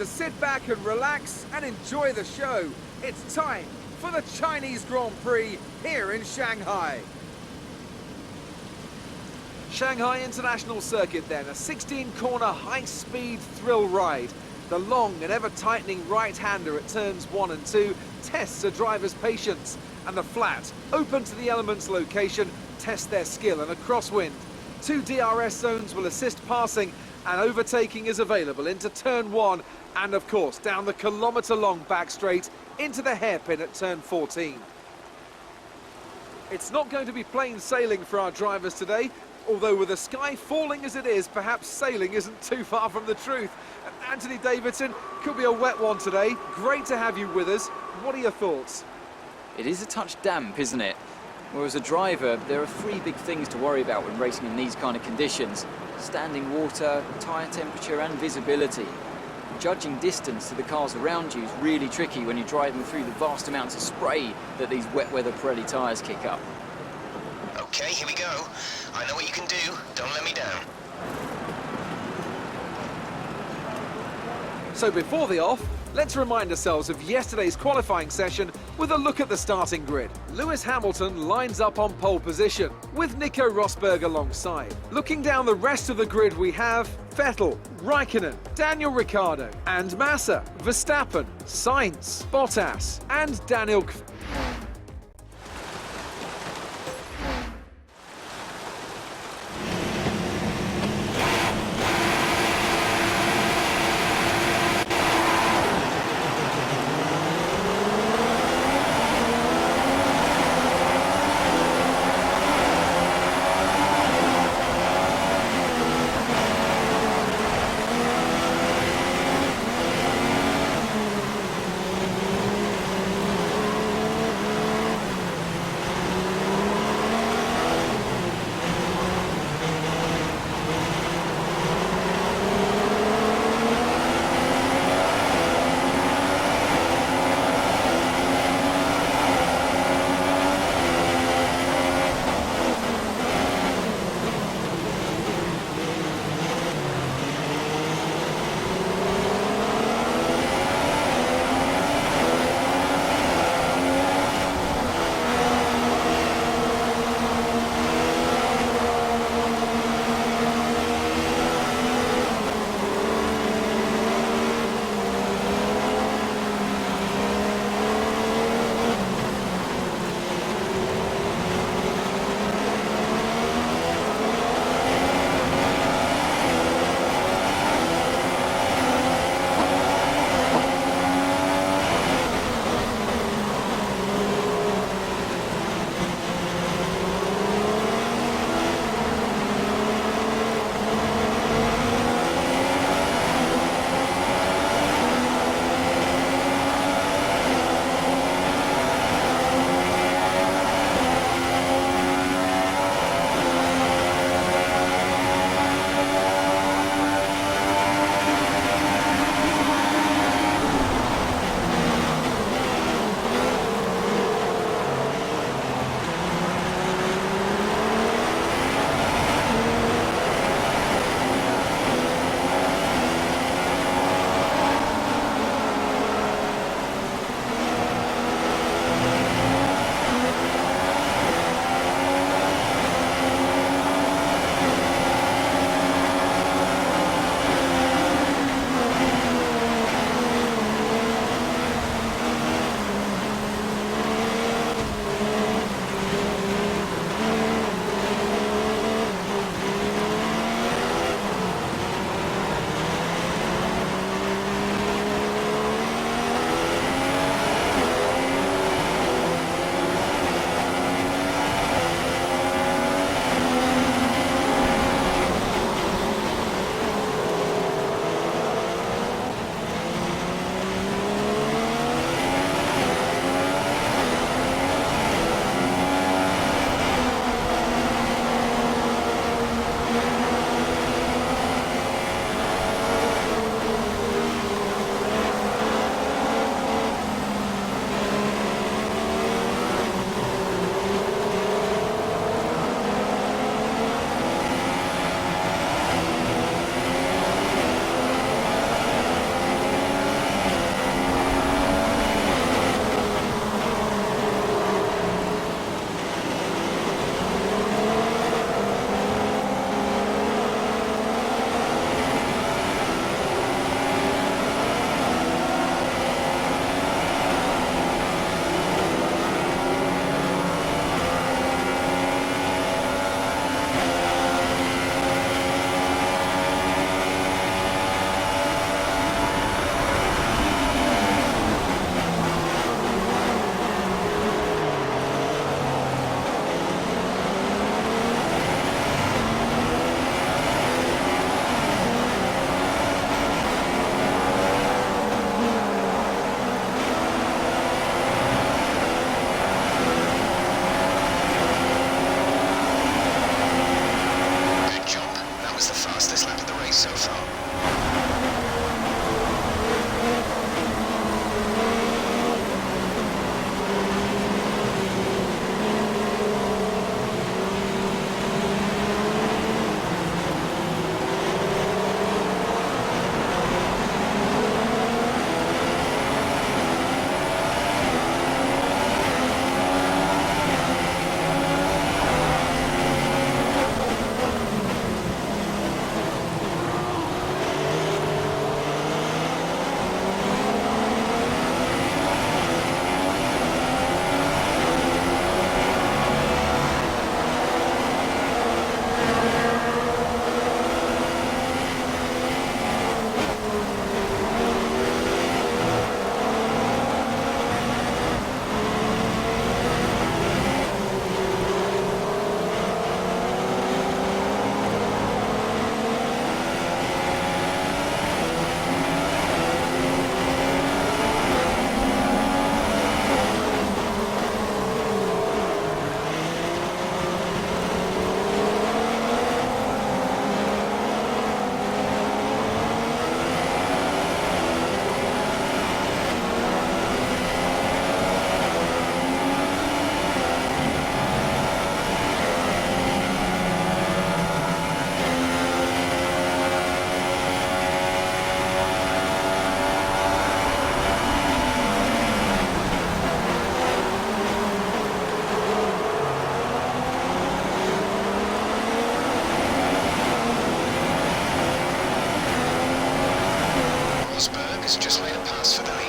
to sit back and relax and enjoy the show. It's time for the Chinese Grand Prix here in Shanghai. Shanghai International Circuit then, a 16-corner high-speed thrill ride. The long and ever-tightening right-hander at turns 1 and 2 tests a driver's patience, and the flat, open to the elements location, tests their skill in a crosswind. 2 DRS zones will assist passing, and overtaking is available into turn 1, and of course down the kilometre-long back straight into the hairpin at turn 14. It's not going to be plain sailing for our drivers today, although with the sky falling as it is, perhaps sailing isn't too far from the truth. Anthony Davidson, could be a wet one today. Great to have you with us. What are your thoughts? It is a touch damp, isn't it? Well, as a driver, there are 3 big things to worry about when racing in these kind of conditions: standing water, tyre temperature and visibility. Judging distance to the cars around you is really tricky when you're driving through the vast amounts of spray that these wet weather Pirelli tyres kick up. Okay, here we go. I know what you can do. Don't let me down. So before the off, let's remind ourselves of yesterday's qualifying session with a look at the starting grid. Lewis Hamilton lines up on pole position, with Nico Rosberg alongside. Looking down the rest of the grid, we have Vettel, Raikkonen, Daniel Ricciardo, and Massa, Verstappen, Sainz, Bottas, and Daniel. has just made a pass for the lead.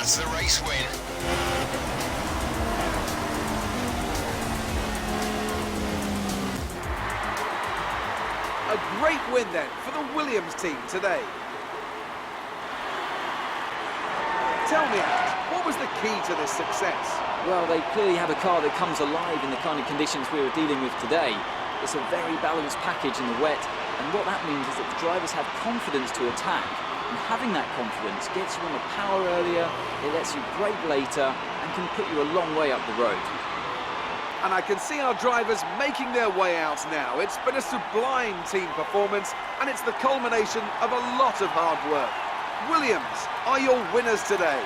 That's the race win. A great win then for the Williams team today. Tell me, Alex, what was the key to this success? Well, they clearly have a car that comes alive in the kind of conditions we were dealing with today. It's a very balanced package in the wet, and what that means is that the drivers have confidence to attack. And having that confidence gets you on the power earlier, it lets you brake later, and can put you a long way up the road. And I can see our drivers making their way out now. It's been a sublime team performance, and it's the culmination of a lot of hard work. Williams are your winners today.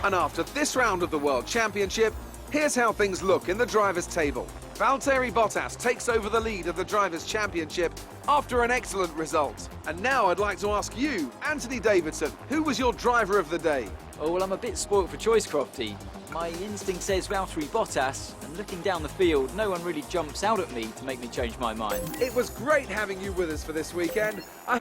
And after this round of the World Championship, here's how things look in the drivers' table. Valtteri Bottas takes over the lead of the Drivers' Championship after an excellent result. And now I'd like to ask you, Anthony Davidson, who was your driver of the day? Oh, well, I'm a bit spoilt for choice, Crofty. My instinct says Valtteri Bottas, and looking down the field, no one really jumps out at me to make me change my mind. It was great having you with us for this weekend. I